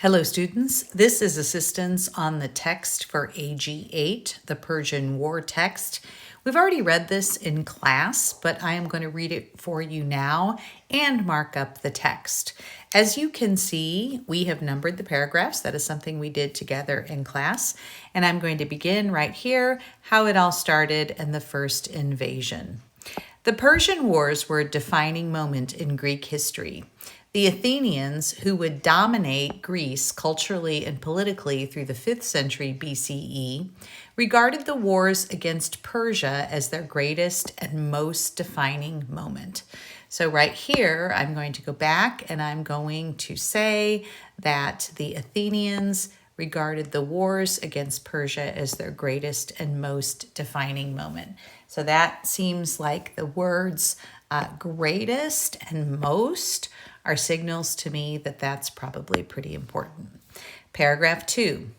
Hello students, this is assistance on the text for AG8, the Persian War Text. We've already read this in class, but I am going to read it for you now and mark up the text. As you can see, we have numbered the paragraphs. That is something we did together in class. And I'm going to begin right here, how it all started and the first invasion. The Persian Wars were a defining moment in Greek history. The Athenians, who would dominate Greece culturally and politically through the 5th century BCE, regarded the wars against Persia as their greatest and most defining moment. So right here, I'm going to go back and I'm going to say that the Athenians regarded the wars against Persia as their greatest and most defining moment. So that seems like the words greatest and most are signals to me that that's probably pretty important. Paragraph 2.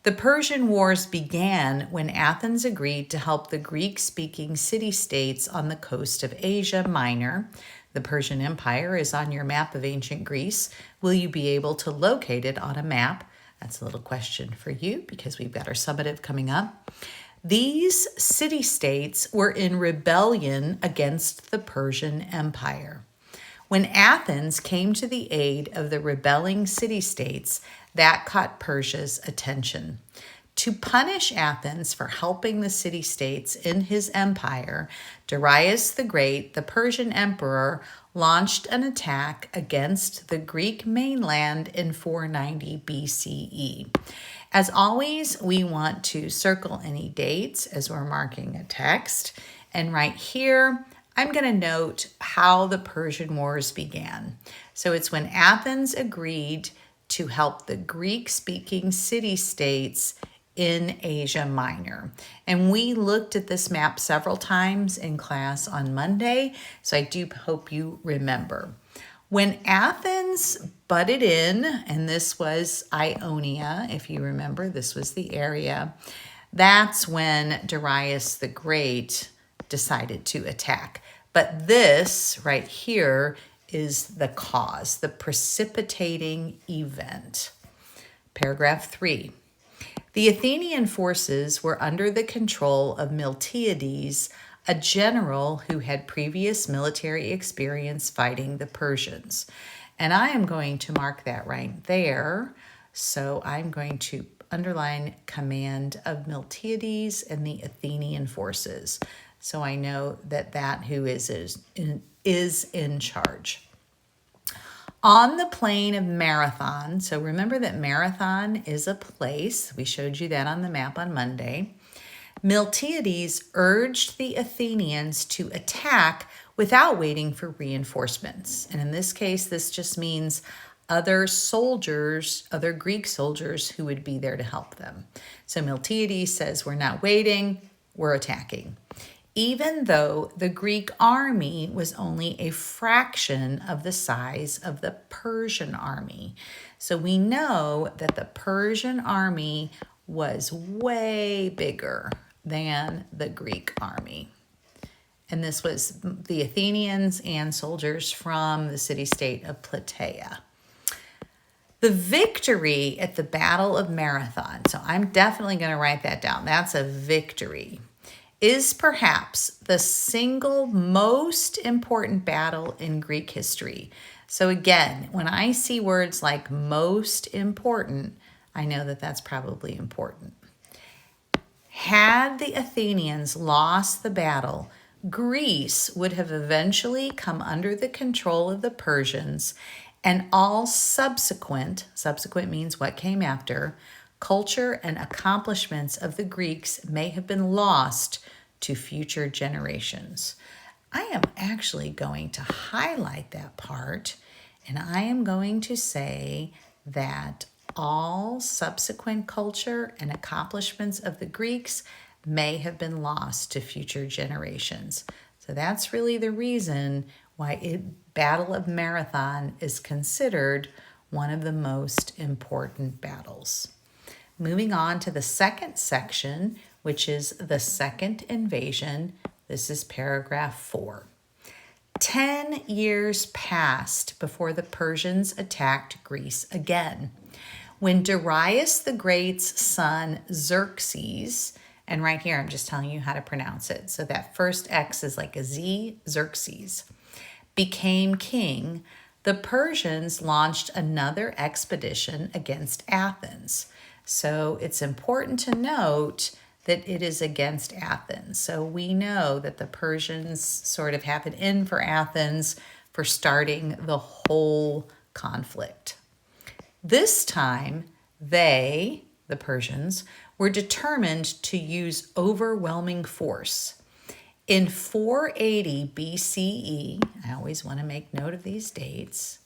The Persian Wars began when Athens agreed to help the Greek-speaking city-states on the coast of Asia Minor. The Persian Empire is on your map of ancient Greece. Will you be able to locate it on a map? That's a little question for you because we've got our summative coming up. These city-states were in rebellion against the Persian Empire. When Athens came to the aid of the rebelling city-states, that caught Persia's attention. To punish Athens for helping the city-states in his empire, Darius the Great, the Persian emperor, launched an attack against the Greek mainland in 490 BCE. As always, we want to circle any dates as we're marking a text. And right here, I'm going to note how the Persian Wars began. So it's when Athens agreed to help the Greek-speaking city-states in Asia Minor. And we looked at this map several times in class on Monday, so I do hope you remember. When Athens butted in, and this was Ionia, if you remember, this was the area, that's when Darius the Great decided to attack. But this right here is the cause, the precipitating event. Paragraph 3. The Athenian forces were under the control of Miltiades, a general who had previous military experience fighting the Persians. And I am going to mark that right there. So I'm going to underline command of Miltiades and the Athenian forces. So I know that who is in charge. On the plain of Marathon, so remember that Marathon is a place. We showed you that on the map on Monday. Miltiades urged the Athenians to attack without waiting for reinforcements. And in this case, this just means other soldiers, other Greek soldiers who would be there to help them. So Miltiades says, we're not waiting, we're attacking. Even though the Greek army was only a fraction of the size of the Persian army. So we know that the Persian army was way bigger than the Greek army. And this was the Athenians and soldiers from the city-state of Plataea. The victory at the Battle of Marathon, so I'm definitely going to write that down. That's a victory, is perhaps the single most important battle in Greek history. So again, when I see words like most important, I know that that's probably important. Had the Athenians lost the battle, Greece would have eventually come under the control of the Persians, and all subsequent means what came after, culture and accomplishments of the Greeks may have been lost to future generations. I am actually going to highlight that part, and I am going to say that all subsequent culture and accomplishments of the Greeks may have been lost to future generations. So that's really the reason why Battle of Marathon is considered one of the most important battles. Moving on to the second section, which is the second invasion. This is paragraph 4. 10 years passed before the Persians attacked Greece again. When Darius the Great's son Xerxes, and right here I'm just telling you how to pronounce it, so that first X is like a Z, Xerxes, became king, the Persians launched another expedition against Athens. So it's important to note that it is against Athens. So we know that the Persians sort of have it in for Athens for starting the whole conflict. This time, they, the Persians, were determined to use overwhelming force. In 480 BCE, I always want to make note of these dates,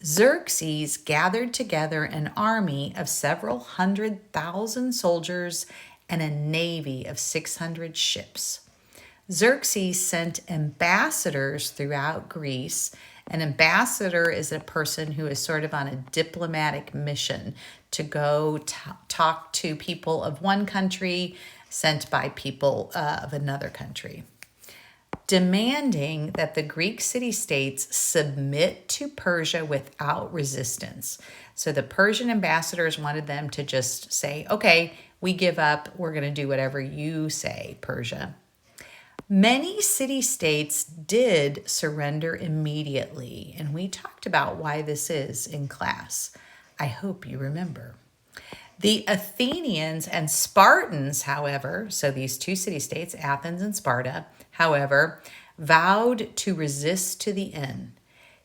Xerxes gathered together an army of several 100,000 soldiers and a navy of 600 ships. Xerxes sent ambassadors throughout Greece. An ambassador is a person who is sort of on a diplomatic mission to go talk to people of one country sent by people of another country, demanding that the Greek city-states submit to Persia without resistance. So the Persian ambassadors wanted them to just say, okay, we give up, we're going to do whatever you say, Persia. Many city-states did surrender immediately, and we talked about why this is in class. I hope you remember. The Athenians and Spartans, however, so these two city-states, Athens and Sparta, however, vowed to resist to the end.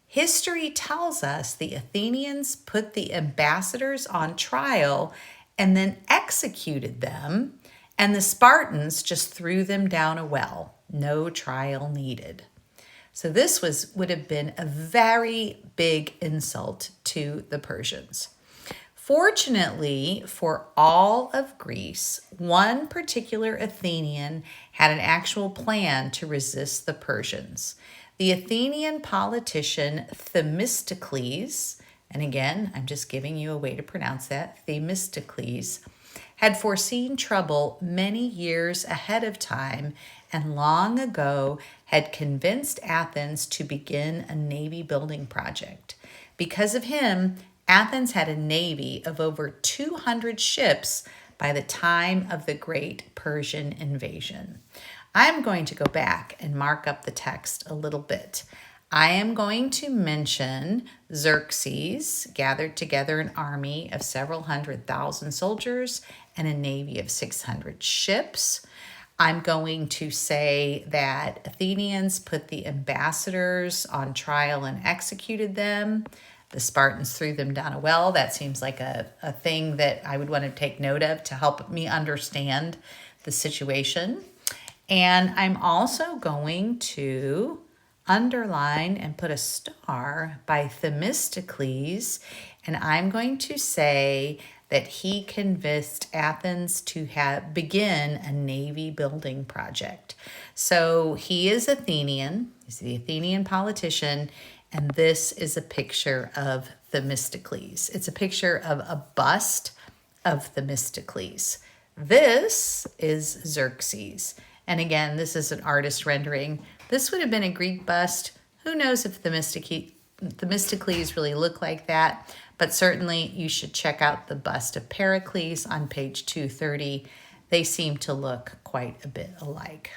History tells us the Athenians put the ambassadors on trial and then executed them, and the Spartans just threw them down a well. No trial needed. So this would have been a very big insult to the Persians. Fortunately for all of Greece, one particular Athenian had an actual plan to resist the Persians. The Athenian politician Themistocles, and again, I'm just giving you a way to pronounce that, Themistocles, had foreseen trouble many years ahead of time and long ago had convinced Athens to begin a navy building project. Because of him, Athens had a navy of over 200 ships by the time of the Great Persian invasion. I'm going to go back and mark up the text a little bit. I am going to mention Xerxes gathered together an army of several 100,000 soldiers and a navy of 600 ships. I'm going to say that Athenians put the ambassadors on trial and executed them. The Spartans threw them down a well. That seems like a thing that I would want to take note of to help me understand the situation. And I'm also going to underline and put a star by Themistocles, and I'm going to say that he convinced Athens to begin a navy building project. So he is Athenian, he's the Athenian politician, and this is a picture of Themistocles. It's a picture of a bust of Themistocles. This is Xerxes. And again, this is an artist rendering. This would have been a Greek bust. Who knows if Themistocles really looked like that, but certainly you should check out the bust of Pericles on page 230. They seem to look quite a bit alike.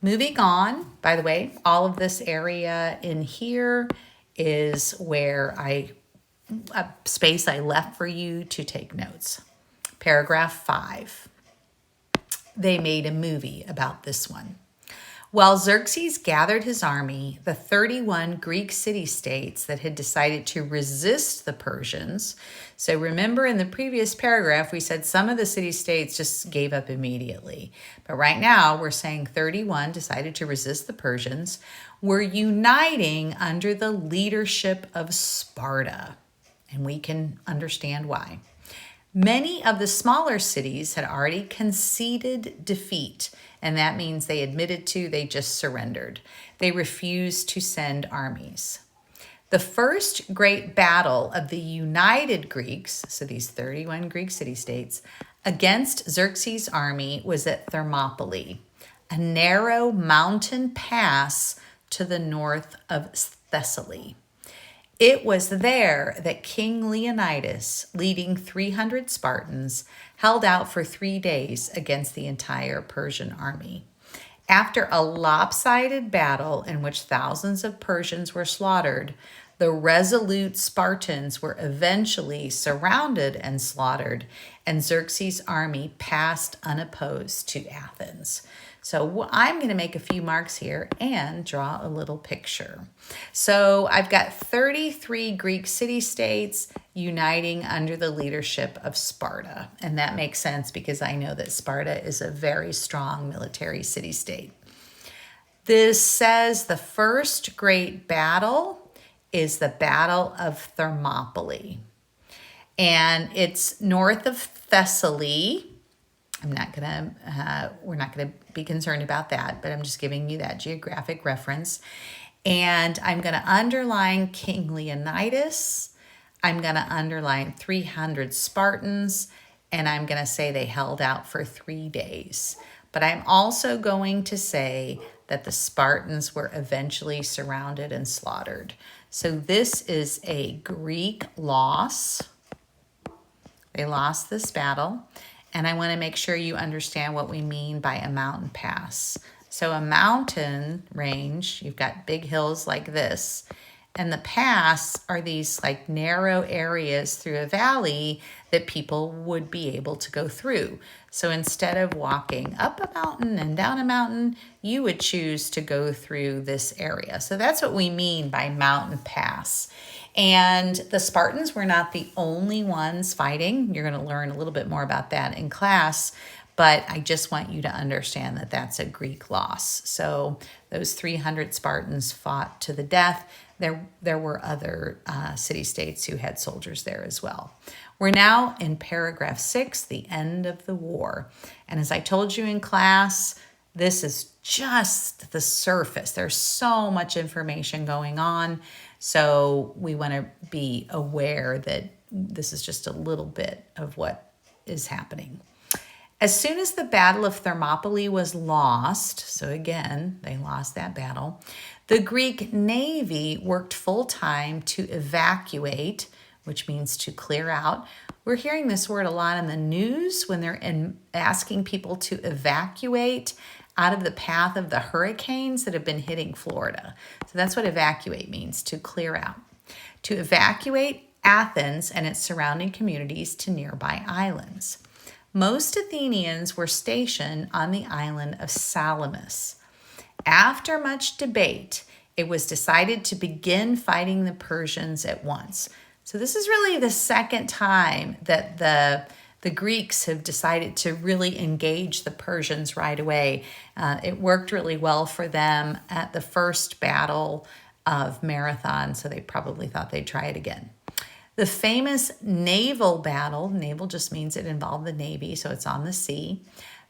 Moving on, by the way, all of this area in here is where a space I left for you to take notes. Paragraph 5. They made a movie about this one. While Xerxes gathered his army, the 31 Greek city-states that had decided to resist the Persians. So remember in the previous paragraph, we said some of the city-states just gave up immediately. But right now, we're saying 31 decided to resist the Persians, were uniting under the leadership of Sparta. And we can understand why. Many of the smaller cities had already conceded defeat, and that means they just surrendered. They refused to send armies. The first great battle of the united Greeks, so these 31 Greek city-states, against Xerxes' army was at Thermopylae, a narrow mountain pass to the north of Thessaly. It was there that King Leonidas, leading 300 Spartans, held out for 3 days against the entire Persian army. After a lopsided battle in which thousands of Persians were slaughtered, the resolute Spartans were eventually surrounded and slaughtered, and Xerxes' army passed unopposed to Athens. So I'm going to make a few marks here and draw a little picture. So I've got 33 Greek city-states uniting under the leadership of Sparta. And that makes sense because I know that Sparta is a very strong military city-state. This says the first great battle is the Battle of Thermopylae. And it's north of Thessaly. We're not gonna be concerned about that, but I'm just giving you that geographic reference. And I'm gonna underline King Leonidas. I'm gonna underline 300 Spartans, and I'm gonna say they held out for 3 days. But I'm also going to say that the Spartans were eventually surrounded and slaughtered. So this is a Greek loss. They lost this battle. And I want to make sure you understand what we mean by a mountain pass. So a mountain range, you've got big hills like this. And the pass are these like narrow areas through a valley that people would be able to go through. So instead of walking up a mountain and down a mountain, you would choose to go through this area. So that's what we mean by mountain pass. And the Spartans were not the only ones fighting. You're going to learn a little bit more about that in class, but I just want you to understand that that's a Greek loss. So those 300 Spartans fought to the death. There were other city-states who had soldiers there as well. We're now in paragraph 6, the end of the war. And as I told you in class, this is just the surface. There's so much information going on. So we want to be aware that this is just a little bit of what is happening. As soon as the Battle of Thermopylae was lost, so again, they lost that battle, the Greek Navy worked full-time to evacuate, which means to clear out. We're hearing this word a lot in the news when they're asking people to evacuate out of the path of the hurricanes that have been hitting Florida. So that's what evacuate means, to clear out. To evacuate Athens and its surrounding communities to nearby islands. Most Athenians were stationed on the island of Salamis. After much debate, it was decided to begin fighting the Persians at once. So this is really the second time that the Greeks have decided to really engage the Persians right away. It worked really well for them at the first battle of Marathon, so they probably thought they'd try it again. The famous naval battle, naval just means it involved the Navy, so it's on the sea,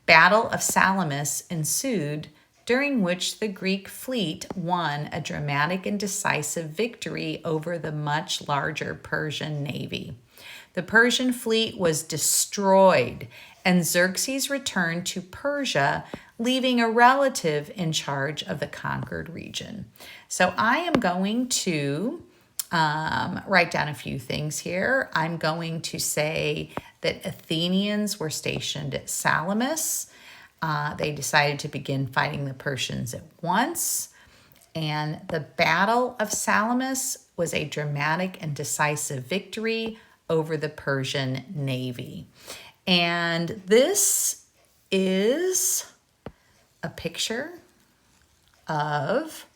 Battle of Salamis ensued, during which the Greek fleet won a dramatic and decisive victory over the much larger Persian navy. The Persian fleet was destroyed, and Xerxes returned to Persia, leaving a relative in charge of the conquered region. So I am going to write down a few things here. I'm going to say that Athenians were stationed at Salamis. They decided to begin fighting the Persians at once. And the Battle of Salamis was a dramatic and decisive victory over the Persian navy. And this is a picture of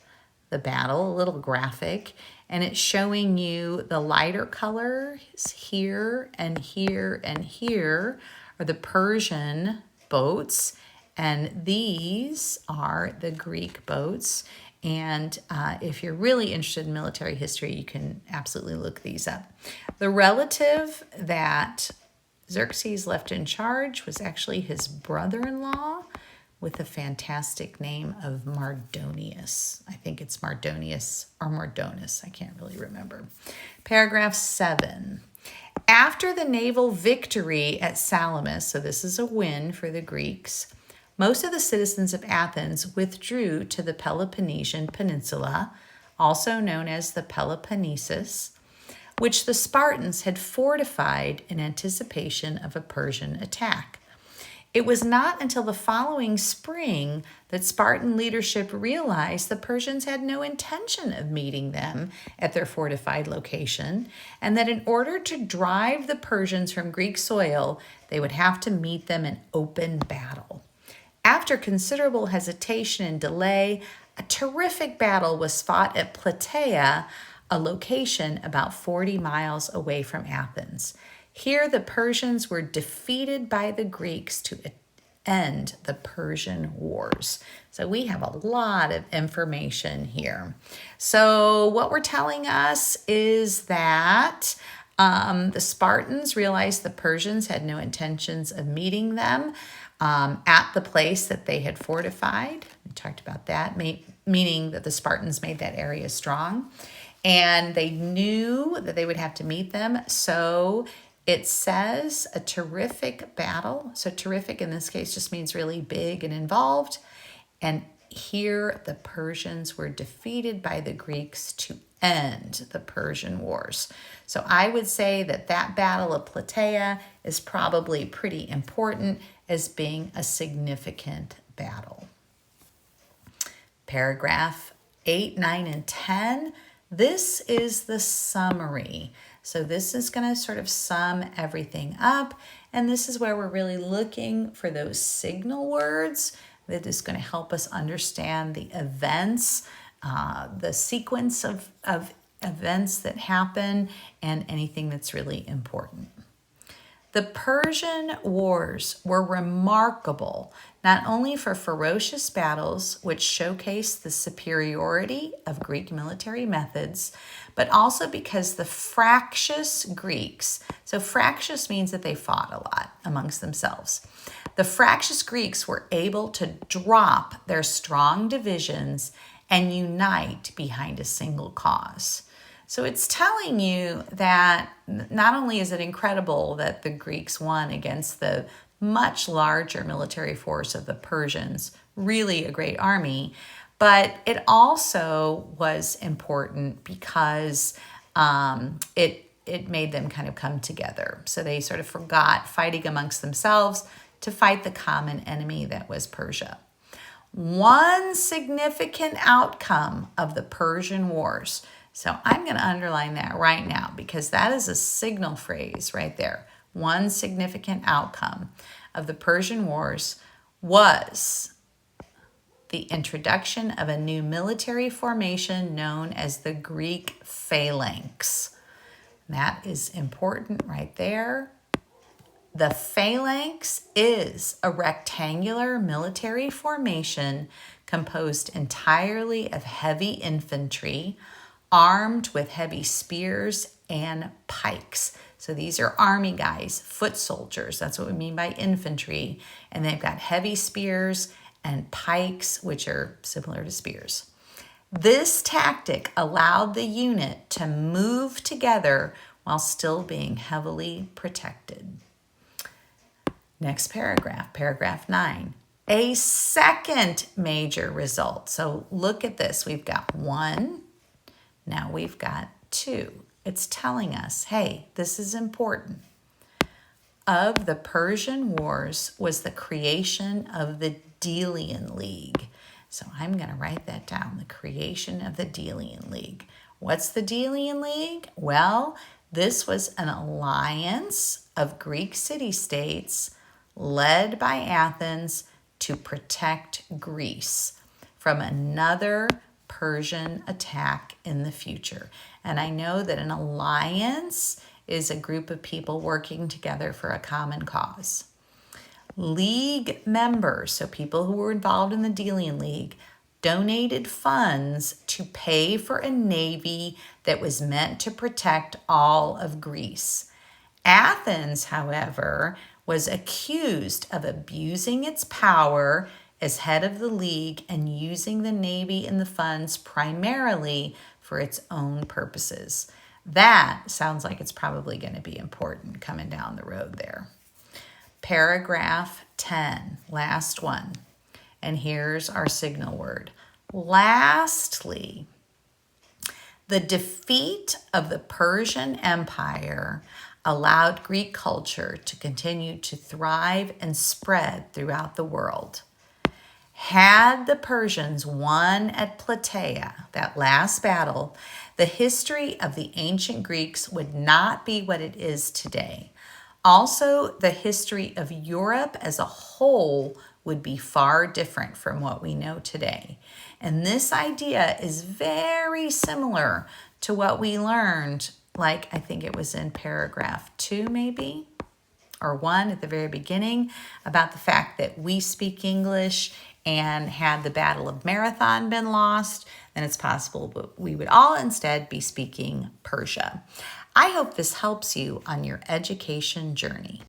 the battle, a little graphic, and it's showing you the lighter colors here and here and here are the Persian boats, and these are the Greek boats. And if you're really interested in military history, you can absolutely look these up. The relative that Xerxes left in charge was actually his brother-in-law with the fantastic name of Mardonius. I think it's Mardonius or Mardonus. I can't really remember. Paragraph 7. After the naval victory at Salamis, so this is a win for the Greeks, most of the citizens of Athens withdrew to the Peloponnesian Peninsula, also known as the Peloponnesus, which the Spartans had fortified in anticipation of a Persian attack. It was not until the following spring that Spartan leadership realized the Persians had no intention of meeting them at their fortified location, and that in order to drive the Persians from Greek soil, they would have to meet them in open battle. After considerable hesitation and delay, a terrific battle was fought at Plataea, a location about 40 miles away from Athens. Here, the Persians were defeated by the Greeks to end the Persian Wars. So we have a lot of information here. So what we're telling us is that the Spartans realized the Persians had no intentions of meeting them at the place that they had fortified. We talked about that, meaning that the Spartans made that area strong. And they knew that they would have to meet them. So it says a terrific battle. So terrific in this case just means really big and involved. And here the Persians were defeated by the Greeks to end the Persian Wars. So I would say that that Battle of Plataea is probably pretty important as being a significant battle. Paragraph 8, 9, and 10. This is the summary. So this is going to sort of sum everything up. And this is where we're really looking for those signal words that is going to help us understand the events, the sequence of events that happen, and anything that's really important. The Persian Wars were remarkable not only for ferocious battles, which showcased the superiority of Greek military methods, but also because the fractious Greeks, so fractious means that they fought a lot amongst themselves. The fractious Greeks were able to drop their strong divisions and unite behind a single cause. So it's telling you that not only is it incredible that the Greeks won against the much larger military force of the Persians, really a great army, but it also was important because it made them kind of come together. So they sort of forgot fighting amongst themselves to fight the common enemy that was Persia. One significant outcome of the Persian Wars. So I'm going to underline that right now because that is a signal phrase right there. One significant outcome of the Persian Wars was the introduction of a new military formation known as the Greek phalanx. That is important right there. The phalanx is a rectangular military formation composed entirely of heavy infantry, armed with heavy spears and pikes. So these are army guys, foot soldiers. That's what we mean by infantry. And they've got heavy spears and pikes, which are similar to spears. This tactic allowed the unit to move together while still being heavily protected. Next paragraph, paragraph 9. A second major result. So look at this. We've got 1. Now we've got 2. It's telling us, hey, this is important. Of the Persian Wars was the creation of the Delian League. So I'm going to write that down, the creation of the Delian League. What's the Delian League? Well, this was an alliance of Greek city-states led by Athens to protect Greece from another Persian attack in the future. And I know that an alliance is a group of people working together for a common cause. League members, so people who were involved in the Delian League, donated funds to pay for a navy that was meant to protect all of Greece. Athens, however, was accused of abusing its power as head of the league and using the navy and the funds primarily for its own purposes. That sounds like it's probably going to be important coming down the road there. Paragraph 10, last one. And here's our signal word. Lastly, The defeat of the Persian Empire allowed Greek culture to continue to thrive and spread throughout the world. Had the Persians won at Plataea, that last battle, the history of the ancient Greeks would not be what it is today. Also, the history of Europe as a whole would be far different from what we know today. And this idea is very similar to what we learned, like I think it was in paragraph 2 maybe, or 1 at the very beginning, about the fact that we speak English, and had the Battle of Marathon been lost, then it's possible that we would all instead be speaking Persia. I hope this helps you on your education journey.